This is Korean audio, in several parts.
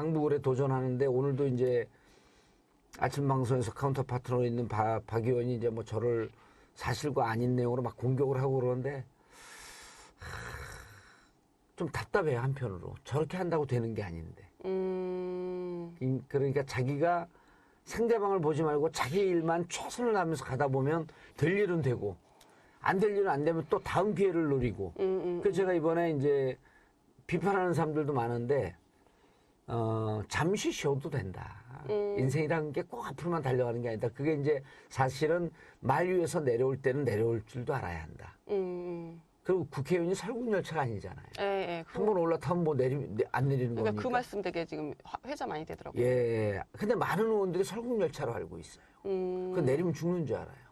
강북을에 도전하는데 오늘도 이제 아침 방송에서 카운터 파트너로 있는 박 의원이 이제 뭐 저를 사실과 아닌 내용으로 막 공격을 하고 그러는데 좀 답답해요. 한편으로 저렇게 한다고 되는 게 아닌데. 그러니까 자기가 상대방을 보지 말고 자기 일만 최선을 다하면서 가다 보면 될 일은 되고 안 될 일은 안 되면 또 다음 기회를 노리고. 그래서 제가 이번에 이제 비판하는 사람들도 많은데 잠시 쉬어도 된다. 인생이라는 게 꼭 앞으로만 달려가는 게 아니다. 그게 이제 사실은 말 위에서 내려올 때는 내려올 줄도 알아야 한다. 그리고 국회의원이 설국열차가 아니잖아요. 한 번 올라타면 뭐 안 내리는 그러니까 거니까. 그 말씀 되게 지금 회자 많이 되더라고요. 예. 근데 많은 의원들이 설국열차로 알고 있어요. 그 내리면 죽는 줄 알아요.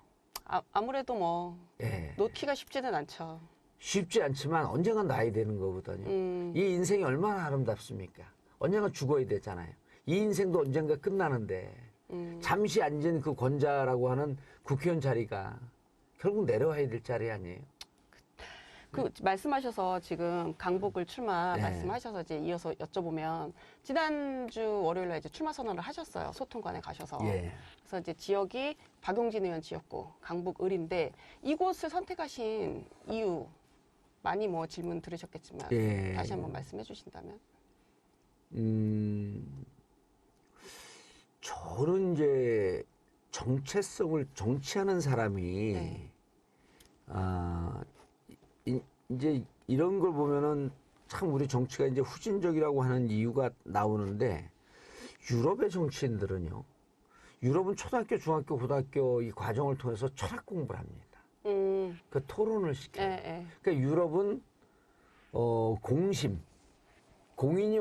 아무래도 뭐 예. 놓기가 쉽지는 않죠. 쉽지 않지만 언젠간 놔야 되는 거거든요. 이 인생이 얼마나 아름답습니까? 언젠가 죽어야 되잖아요. 이 인생도 언젠가 끝나는데 잠시 앉은 그 권자라고 하는 국회의원 자리가 결국 내려와야 될 자리 아니에요? 그 말씀하셔서 지금 강북을 출마 네. 말씀하셔서 이제 이어서 여쭤보면 지난주 월요일에 이제 출마 선언을 하셨어요. 소통관에 가셔서. 예. 그래서 이제 지역이 박용진 의원 지역구 강북 을인데 이곳을 선택하신 이유 많이 뭐 질문 들으셨겠지만 예. 다시 한번 말씀해 주신다면. 저는 이제 정치하는 사람이 네. 이제 이런 걸 보면은 참 우리 정치가 이제 후진적이라고 하는 이유가 나오는데 유럽의 정치인들은요. 유럽은 초등학교, 중학교, 고등학교 이 과정을 통해서 철학 공부를 합니다. 그 토론을 시켜요. 그러니까 유럽은 공인이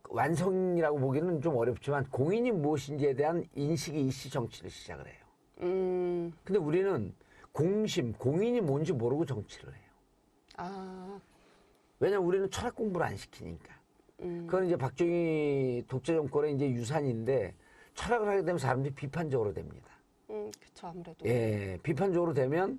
완성이라고 보기는 좀 어렵지만 공인이 무엇인지에 대한 인식이 일시 정치를 시작을 해요. 근데 우리는 공인이 뭔지 모르고 정치를 해요. 왜냐면 우리는 철학 공부를 안 시키니까. 그건 이제 박정희 독재 정권의 이제 유산인데 철학을 하게 되면 사람들이 비판적으로 됩니다. 그렇죠. 아무래도. 예, 비판적으로 되면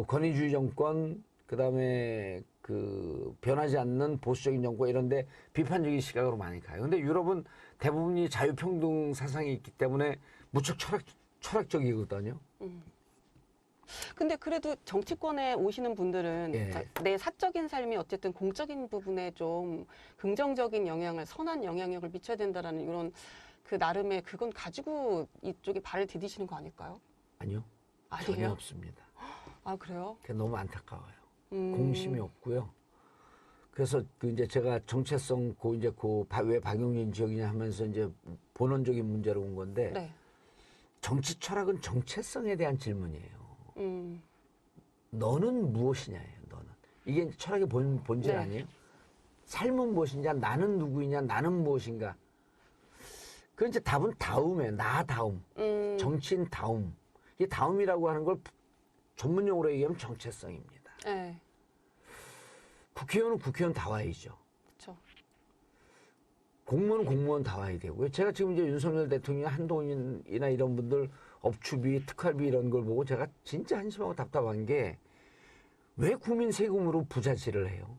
권위주의 정권, 그다음에 그 변하지 않는 보수적인 정권 이런데 비판적인 시각으로 많이 가요. 근데 유럽은 대부분이 자유평등 사상이 있기 때문에 무척 철학적이거든요. 근데 그래도 정치권에 오시는 분들은 예. 내 사적인 삶이 어쨌든 공적인 부분에 좀 긍정적인 영향을, 선한 영향력을 미쳐야 된다라는 이런 그 나름의 그건 가지고 이쪽에 발을 디디시는 거 아닐까요? 아니요. 아니에요? 전혀 없습니다. 아, 그래요? 그게 너무 안타까워요. 공심이 없고요. 그래서 그 이제 제가 정체성 왜 박용진 지역이냐 하면서 이제 본원적인 문제로 온 건데 네. 정치 철학은 정체성에 대한 질문이에요. 너는 무엇이냐예요. 너는 이게 이제 철학의 본질 네. 아니에요? 삶은 무엇이냐, 나는 누구이냐, 나는 무엇인가. 그 이제 답은 다움이에요. 나다움, 정치인 다움. 이 다움이라고 하는 걸 전문용어로 얘기하면 정체성입니다. 네. 국회의원은 국회의원 다와야죠. 그렇죠. 공무원은 공무원 다와야 되고요. 제가 지금 이제 윤석열 대통령, 한동훈이나 이런 분들 업추비, 특활비 이런 걸 보고 제가 진짜 한심하고 답답한 게 왜 국민 세금으로 부자질을 해요?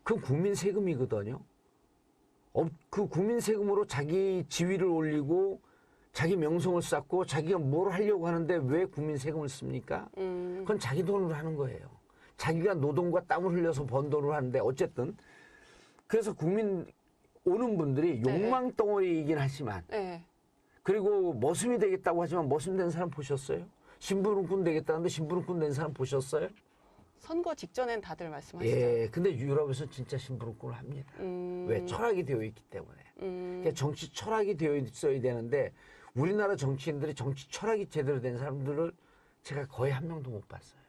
그 국민 세금이거든요. 그 국민 세금으로 자기 지위를 올리고 자기 명성을 쌓고 자기가 뭘 하려고 하는데 왜 국민 세금을 씁니까? 그건 자기 돈으로 하는 거예요. 자기가 노동과 땀을 흘려서 번 돈으로 하는데 어쨌든 그래서 국민 오는 분들이 욕망 덩어리이긴 하지만 네. 그리고 머슴이 되겠다고 하지만 머슴 된 사람 보셨어요? 심부름꾼 되겠다는데 심부름꾼 된 사람 보셨어요? 선거 직전엔 다들 말씀하시죠. 예, 근데 유럽에서 진짜 심부름꾼을 합니다. 왜? 철학이 되어 있기 때문에. 그러니까 정치 철학이 되어 있어야 되는데 우리나라 정치인들이 정치 철학이 제대로 된 사람들을 제가 거의 한 명도 못 봤어요.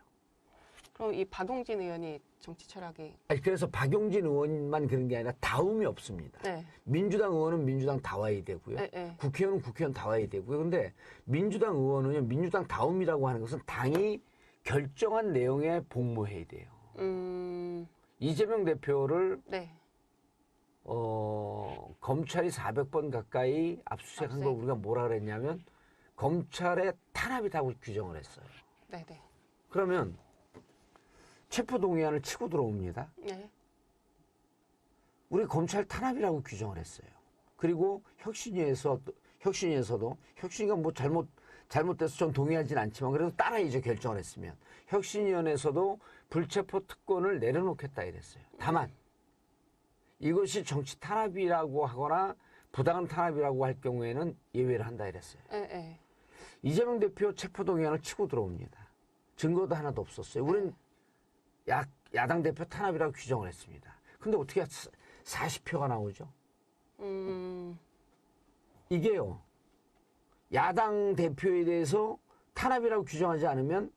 그럼 이 박용진 의원이 정치 철학이 아니, 그래서 박용진 의원만 그런 게 아니라 다움이 없습니다. 네. 민주당 의원은 민주당 다와야 되고요. 네. 국회의원은 국회의원 다와야 되고요. 근데 민주당 의원은요, 민주당 다움이라고 하는 것은 당이 결정한 내용에 복무해야 돼요. 이재명 대표를 네. 검찰이 400번 가까이 압수수색한 걸 우리가 뭐라 그랬냐면 검찰의 탄압이라고 규정을 했어요. 네네. 그러면 체포동의안을 치고 들어옵니다. 네. 우리 검찰 탄압이라고 규정을 했어요. 그리고 혁신위에서도 혁신위가 뭐 잘못돼서 전 동의하진 않지만 그래도 따라야죠. 결정을 했으면. 혁신위원회에서도 불체포 특권을 내려놓겠다 이랬어요. 다만 이것이 정치 탄압이라고 하거나 부당한 탄압이라고 할 경우에는 예외를 한다 이랬어요. 예. 이재명 대표 체포 동의안을 치고 들어옵니다. 증거도 하나도 없었어요. 우리는 야당 대표 탄압이라고 규정을 했습니다. 근데 어떻게 40표가 나오죠? 이게요. 야당 대표에 대해서 탄압이라고 규정하지 않으면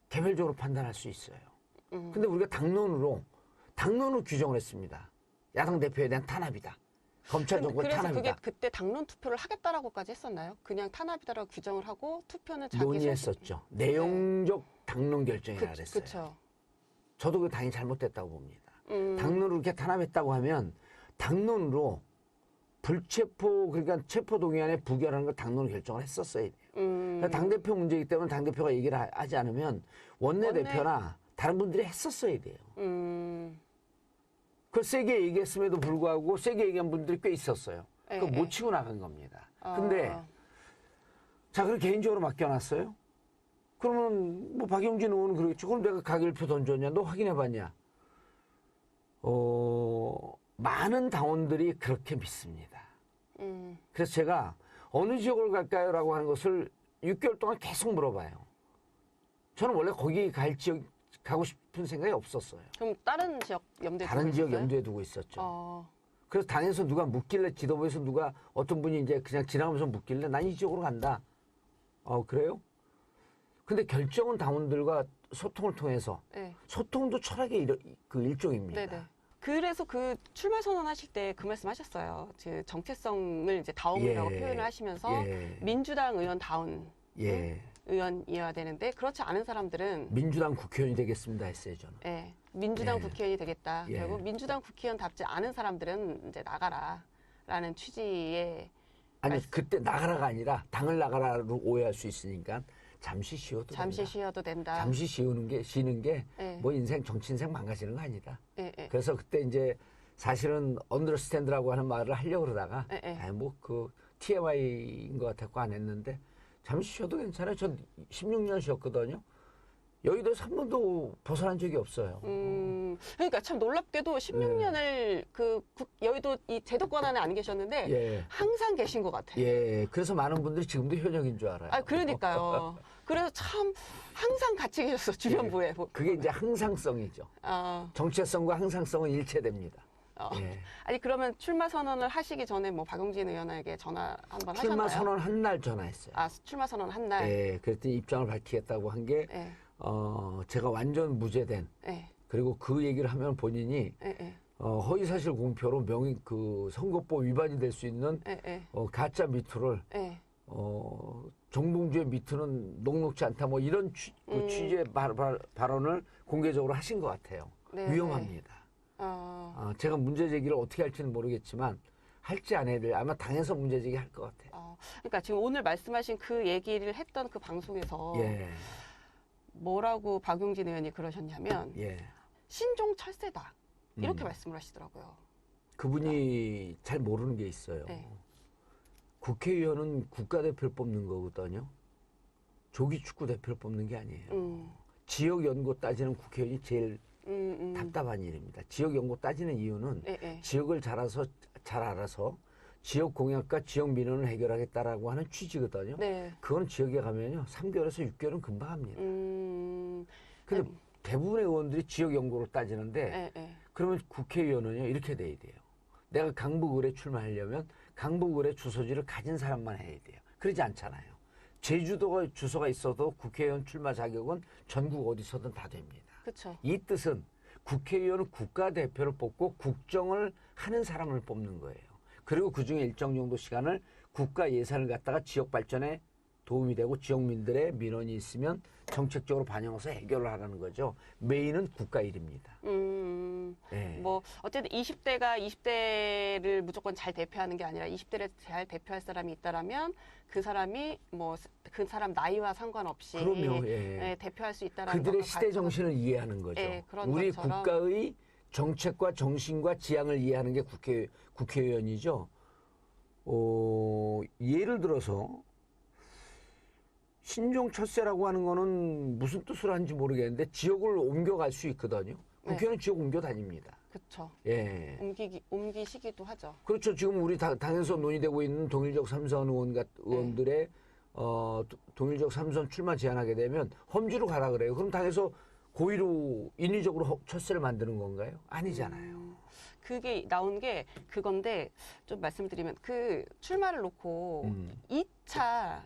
개별적으로 판단할 수 있어요. 근데 우리가 당론으로 규정을 했습니다. 야당 대표에 대한 탄압이다. 검찰 정권 그래서 탄압이다. 그게 그때 당론 투표를 하겠다라고까지 했었나요? 그냥 탄압이다라고 규정을 하고 투표는 자기 논의했었죠. 내용적 당론 결정이라 그랬어요. 그렇죠. 저도 그 당이 잘못됐다고 봅니다. 당론으로 이렇게 탄압했다고 하면 당론으로 불체포 그러니까 체포 동의안에 부결하는 걸 당론으로 결정을 했었어야 돼요. 그러니까 당대표 문제이기 때문에 당대표가 얘기를 하지 않으면 원내대표나 다른 분들이 했었어야 돼요. 그걸 세게 얘기했음에도 불구하고 세게 얘기한 분들이 꽤 있었어요. 그거 못 치고 나간 겁니다. 근데 자, 그럼 개인적으로 맡겨놨어요? 그러면 뭐 박용진 의원은 그러겠죠. 그럼 내가 가결표 던졌냐? 너 확인해봤냐? 많은 당원들이 그렇게 믿습니다. 그래서 제가 어느 지역을 갈까요? 라고 하는 것을 6개월 동안 계속 물어봐요. 저는 원래 거기 갈 지역 가고 싶은 생각이 없었어요. 그럼 다른 지역 염두에 다른 두고 지역 있었어요? 염두에 두고 있었죠. 그래서 당에서 누가 묻길래 지도부에서 누가 어떤 분이 이제 그냥 지나가면서 묻길래 난 이 지역으로 간다. 그래요? 근데 결정은 당원들과 소통을 통해서 네. 소통도 철학의 그 일종입니다. 네네. 그래서 그 출마 선언하실 때 그 말씀하셨어요. 그 정체성을 이제 다움이라고 표현을 하시면서 민주당 의원다운 의원이어야 되는데 그렇지 않은 사람들은 민주당 국회의원이 되겠습니다 했어요 저는. 네, 민주당 국회의원이 되겠다. 결국 민주당 국회의원답지 않은 사람들은 이제 나가라라는 취지의 아니 그때 나가라가 아니라 당을 나가라로 오해할 수 있으니까 잠시 쉬어도 된다. 잠시 쉬는 게 뭐 인생 정치 인생 망가지는 거 아니다. 그래서 그때 이제 사실은 언더스탠드라고 하는 말을 하려고 그러다가 뭐 그 TMI인 것 같았고 안 했는데 잠시 쉬어도 괜찮아요. 전 16년 쉬었거든요. 여의도에서 한 번도 벗어난 적이 없어요. 그러니까 참 놀랍게도 16년을 여의도 이 제도권 안에 안 계셨는데 항상 계신 것 같아요. 그래서 많은 분들이 지금도 현역인 줄 알아요. 그러니까요. 그래서 참 항상 같이 계셨어 주변부에. 그게 이제 항상성이죠. 정체성과 항상성은 일체됩니다. 아니 그러면 출마 선언을 하시기 전에 뭐 박용진 의원에게 전화 한번 하셨나요? 출마 선언 한 날 전화했어요. 출마 선언 한 날. 그랬더니 입장을 밝히겠다고 한 게 제가 완전 무죄된. 그리고 그 얘기를 하면 본인이 허위사실 공표로 명의 그 선거법 위반이 될 수 있는 가짜 미투를 정봉주의 미투는 녹록지 않다 뭐 이런 취지의 발언을 공개적으로 하신 것 같아요. 위험합니다. 제가 문제 제기를 어떻게 할지는 모르겠지만 할지 안 해야 아마 당에서 문제 제기 할 것 같아요. 그러니까 지금 오늘 말씀하신 그 얘기를 했던 그 방송에서 뭐라고 박용진 의원이 그러셨냐면 신종 철새다 이렇게 말씀을 하시더라고요. 그분이 잘 모르는 게 있어요. 국회의원은 국가대표를 뽑는 거거든요. 조기축구 대표를 뽑는 게 아니에요. 지역 연구 따지는 국회의원이 제일 답답한 일입니다. 지역 연구 따지는 이유는 지역을 잘 알아서 지역 공약과 지역 민원을 해결하겠다라고 하는 취지거든요. 그건 지역에 가면요 3개월에서 6개월은 금방 합니다. 근데 대부분의 의원들이 지역 연구로 따지는데 그러면 국회의원은요 이렇게 돼야 돼요. 내가 강북을에 출마하려면 강북을에 주소지를 가진 사람만 해야 돼요. 그러지 않잖아요. 제주도가 주소가 있어도 국회의원 출마 자격은 전국 어디서든 다 됩니다. 그쵸. 이 뜻은 국회의원은 국가대표를 뽑고 국정을 하는 사람을 뽑는 거예요. 그리고 그중에 일정 정도 시간을 국가 예산을 갖다가 지역 발전에 도움이 되고 지역민들의 민원이 있으면 정책적으로 반영해서 해결을 하라는 거죠. 메인은 국가 일입니다. 뭐 어쨌든 20대가 20대를 무조건 잘 대표하는 게 아니라 20대를 잘 대표할 사람이 있다라면 그 사람이 뭐 그 사람 나이와 상관없이 그럼요. 대표할 수 있다라는 그들의 시대 정신을 이해하는 거죠. 우리 것처럼. 국가의 정책과 정신과 지향을 이해하는 게 국회의원이죠. 예를 들어서 신종철세라고 하는 거는 무슨 뜻으로 하는지 모르겠는데 지역을 옮겨갈 수 있거든요. 국회의원은 지역 옮겨 다닙니다. 그렇죠. 예. 옮기시기도 하죠. 그렇죠. 지금 우리 당에서 논의되고 있는 동일적 3선 의원들의 동일적 3선 출마 제안하게 되면 험지로 가라 그래요. 그럼 당에서 고의로 인위적으로 철새를 만드는 건가요? 아니잖아요. 그게 나온 게 그건데 좀 말씀드리면 그 출마를 놓고 2차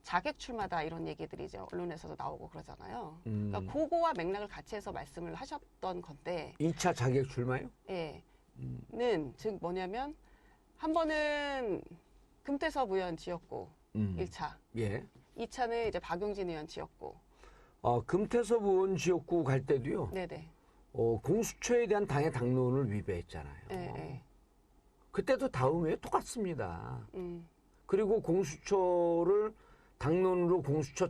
자객 출마다 이런 얘기들이 이제 언론에서도 나오고 그러잖아요. 그러니까 그거와 맥락을 같이 해서 말씀을 하셨던 건데 2차 자객 출마요? 예. 는 즉 뭐냐면 한 번은 금태섭 의원 지었고 1차. 예. 2차는 이제 박용진 의원 지었고. 금태섭 의원 지역구 갈 때도요. 네네. 공수처에 대한 당의 당론을 위배했잖아요. 네. 그때도 다음에 똑같습니다. 그리고 공수처를 당론으로 공수처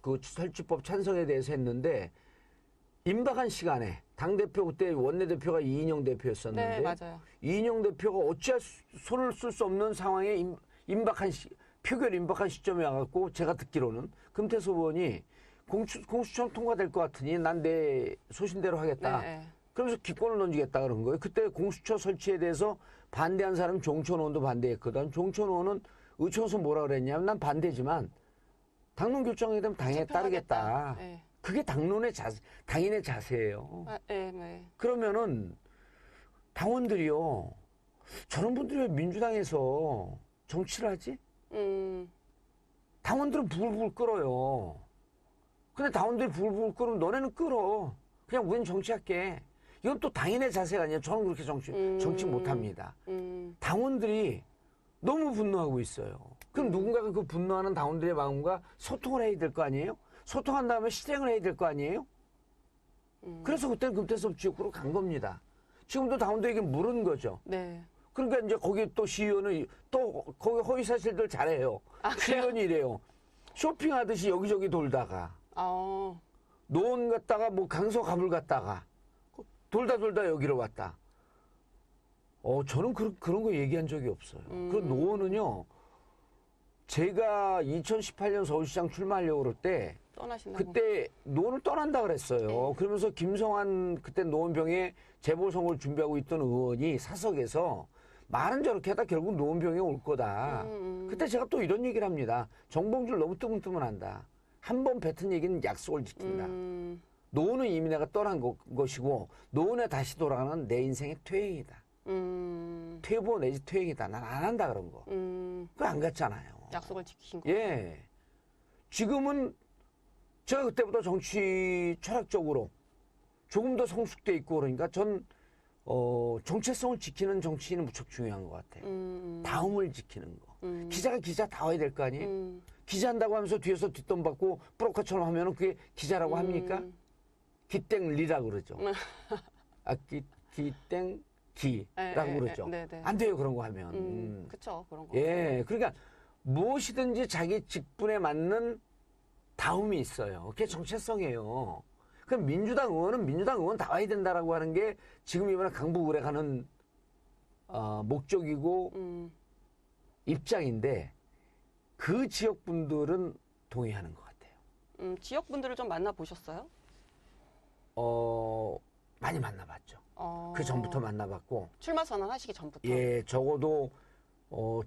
그 설치법 찬성에 대해서 했는데 임박한 시간에 당대표 그때 원내대표가 이인영 대표였었는데 네, 맞아요. 이인영 대표가 어찌할 손을 쓸 수 없는 상황에 표결 임박한 시점에 와갖고 제가 듣기로는 금태섭 의원이 공수처는 통과될 것 같으니 난 내 소신대로 하겠다. 네. 그러면서 기권을 던지겠다 그런 거예요. 그때 공수처 설치에 대해서 반대한 사람 종천 의원도 반대했거든. 종천 의원은 의총에서 뭐라 그랬냐면 난 반대지만 당론 결정에 대한 당에 따르겠다. 네. 그게 당인의 자세예요. 네. 그러면은 당원들이요. 저런 분들이 왜 민주당에서 정치를 하지? 당원들은 불불 끓어요. 근데 당원들이 불불 끓으면 너네는 끓어. 그냥 우리는 정치할게. 이건 또 당인의 자세가 아니에요. 저는 그렇게 정치 못합니다. 당원들이 너무 분노하고 있어요. 그럼 누군가가 그 분노하는 당원들의 마음과 소통을 해야 될 거 아니에요? 소통한 다음에 실행을 해야 될 거 아니에요? 그래서 그때는 금태섭 지역구로 간 겁니다. 지금도 당원들에게 물은 거죠. 네. 그러니까 이제 거기 또 시의원은 또 거기 허위사실들 잘해요. 시의원이 이래요. 쇼핑하듯이 여기저기 돌다가 노원 갔다가 뭐 강서 갑을 갔다가 돌다 여기로 왔다. 저는 그런 거 얘기한 적이 없어요. 그 노원은요. 제가 2018년 서울시장 출마하려고 그럴 때 떠나신다고. 그때 노원을 떠난다 그랬어요. 그러면서 김성환 그때 노원병에 재보선거를 준비하고 있던 의원이 사석에서 말은 저렇게 하다 결국 노원병에 올 거다. 그때 제가 또 이런 얘기를 합니다. 정봉주를 너무 뜨문뜨문한다. 한 번 뱉은 얘기는 약속을 지킨다. 노원은 이미 내가 떠난 것이고 노원에 다시 돌아가는 내 인생의 퇴행이다. 퇴보 내지 퇴행이다. 난 안 한다 그런 거. 그거 안 갔잖아요. 약속을 지키신 거. 예. 지금은 제가 그때보다 정치 철학적으로 조금 더 성숙돼 있고 그러니까 전 정체성을 지키는 정치인은 무척 중요한 것 같아요. 다음을 지키는 거. 기자가 기자다워야 될 거 아니에요? 기자한다고 하면서 뒤에서 뒷돈 받고 브로커처럼 하면은 그게 기자라고 합니까? 기땡리라고 그러죠. 기땡기라고 그러죠. 안 돼요 그런 거 하면. 그렇죠 그런 거. 예, 그러니까 무엇이든지 자기 직분에 맞는 다움이 있어요. 그게 정체성이에요. 그럼 민주당 의원은 민주당 의원 다 와야 된다라고 하는 게 지금 이번에 강북을에 가는 목적이고 입장인데 그 지역 분들은 동의하는 것 같아요. 지역 분들을 좀 만나 보셨어요? 많이 만나봤죠. 그 전부터 만나봤고. 출마 선언하시기 전부터. 예, 적어도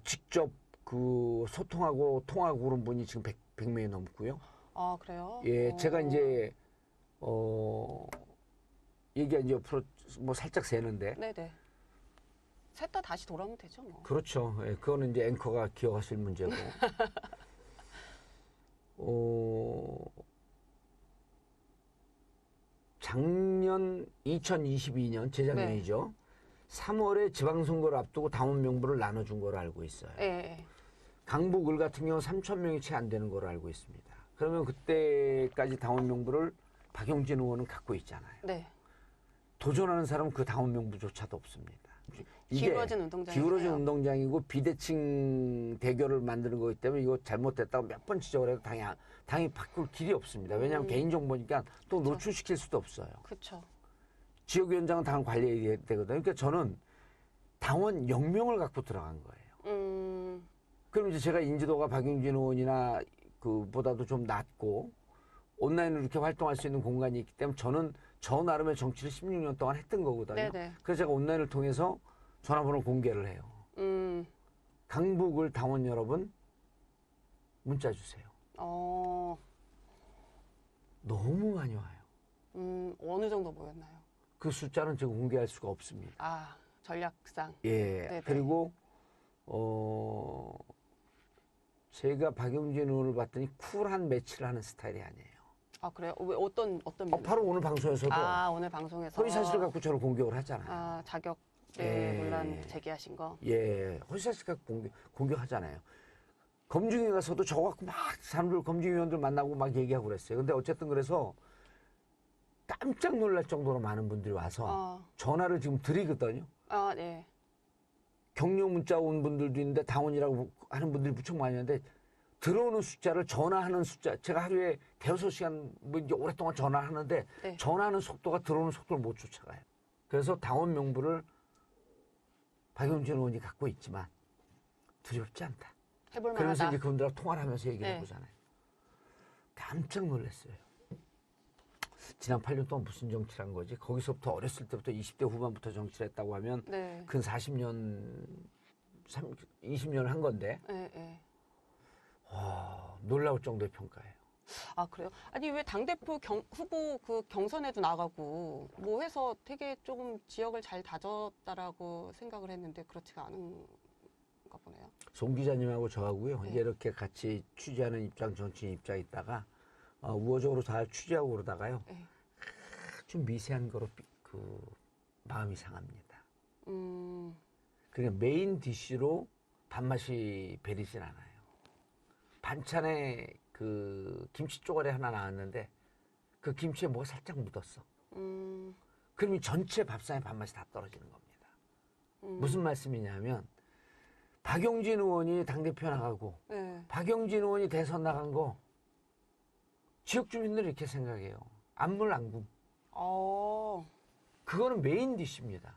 직접 그 소통하고 통하고 그런 분이 지금 100명이 넘고요. 아 그래요? 예, 제가 이제 얘기가 이제 옆으로 뭐 살짝 새는데. 네네. 셋 다 다시 돌아오면 되죠 뭐. 그렇죠. 예, 그거는 이제 앵커가 기억하실 문제고. 작년 2022년 재작년이죠. 3월에 지방선거를 앞두고 당원 명부를 나눠준 걸로 알고 있어요. 네. 강북을 같은 경우 3,000명이 채 안 되는 걸로 알고 있습니다. 그러면 그때까지 당원 명부를 박용진 의원은 갖고 있잖아요. 네. 도전하는 사람은 그 당원 명부조차도 없습니다. 이게 기울어진 운동장이고 비대칭 대결을 만드는 거기 때문에 이거 잘못됐다고 몇 번 지적을 해도 당이 바꿀 길이 없습니다. 왜냐하면 개인정보니까 또 노출시킬 수도 없어요. 그렇죠. 지역위원장은 당원 관리해야 되거든요. 그러니까 저는 당원 영명을 갖고 들어간 거예요. 그럼 이제 제가 인지도가 박용진 의원이나 그보다도 좀 낮고 온라인으로 이렇게 활동할 수 있는 공간이 있기 때문에 저는 저 나름의 정치를 16년 동안 했던 거거든요. 네네. 그래서 제가 온라인을 통해서 전화번호를 공개를 해요. 강북을 당원 여러분 문자 주세요. 너무 많이 와요. 어느 정도 모였나요? 그 숫자는 지금 공개할 수가 없습니다. 아, 전략상. 예. 네네. 그리고 제가 박용진 의원을 봤더니 쿨한 매치를 하는 스타일이 아니에요. 아, 그래요? 왜 어떤 바로 오늘 방송에서도 오늘 방송에서 허위 사실을 갖고 저를 공격을 하잖아요. 아, 자격 예. 논란 제기하신 거. 예, 허위 사실 갖고 공격하잖아요. 검증위 가서도 저 갖고 막 사람들 검증위원들 만나고 막 얘기하고 그랬어요. 근데 어쨌든 그래서 깜짝 놀랄 정도로 많은 분들이 와서 전화를 지금 드리거든요. 아, 네. 격려 문자 온 분들도 있는데 당원이라고 하는 분들이 무척 많이 있는데 들어오는 숫자를 전화하는 숫자 제가 하루에 대여섯 시간 뭐 이제 오랫동안 전화하는데 네. 전화하는 속도가 들어오는 속도를 못 쫓아가요. 그래서 당원 명부를 박용진 의원이 갖고 있지만 두렵지 않다. 해볼 그러면서 만하다. 이제 그분들하고 통화를 하면서 얘기를 네. 해보잖아요. 깜짝 놀랐어요. 지난 8년 동안 무슨 정치를 한 거지? 거기서부터 어렸을 때부터 20대 후반부터 정치를 했다고 하면 네. 근 40년, 20년을 한 건데 네, 네. 와, 놀라울 정도의 평가예요. 아, 그래요? 아니, 왜 당대표 후보 그 경선에도 나가고 뭐 해서 되게 조금 지역을 잘 다졌다라고 생각을 했는데 그렇지가 않은가 보네요. 송 기자님하고 저하고요. 네. 이제 이렇게 같이 취재하는 입장, 정치인 입장에 있다가 우호적으로 잘 취재하고 그러다가요. 네. 아주 미세한 거로 마음이 상합니다. 그러니까 메인 디쉬로 밥맛이 배리진 않아요. 반찬에 그 김치 쪼가리 하나 나왔는데 그 김치에 뭐가 살짝 묻었어. 그럼 이 전체 밥상의 밥맛이 다 떨어지는 겁니다. 무슨 말씀이냐면 박용진 의원이 당대표 나가고 네. 박용진 의원이 대선 나간 거 지역 주민들이 이렇게 생각해요. 안물 안궁. 그거는 메인 디쉬입니다.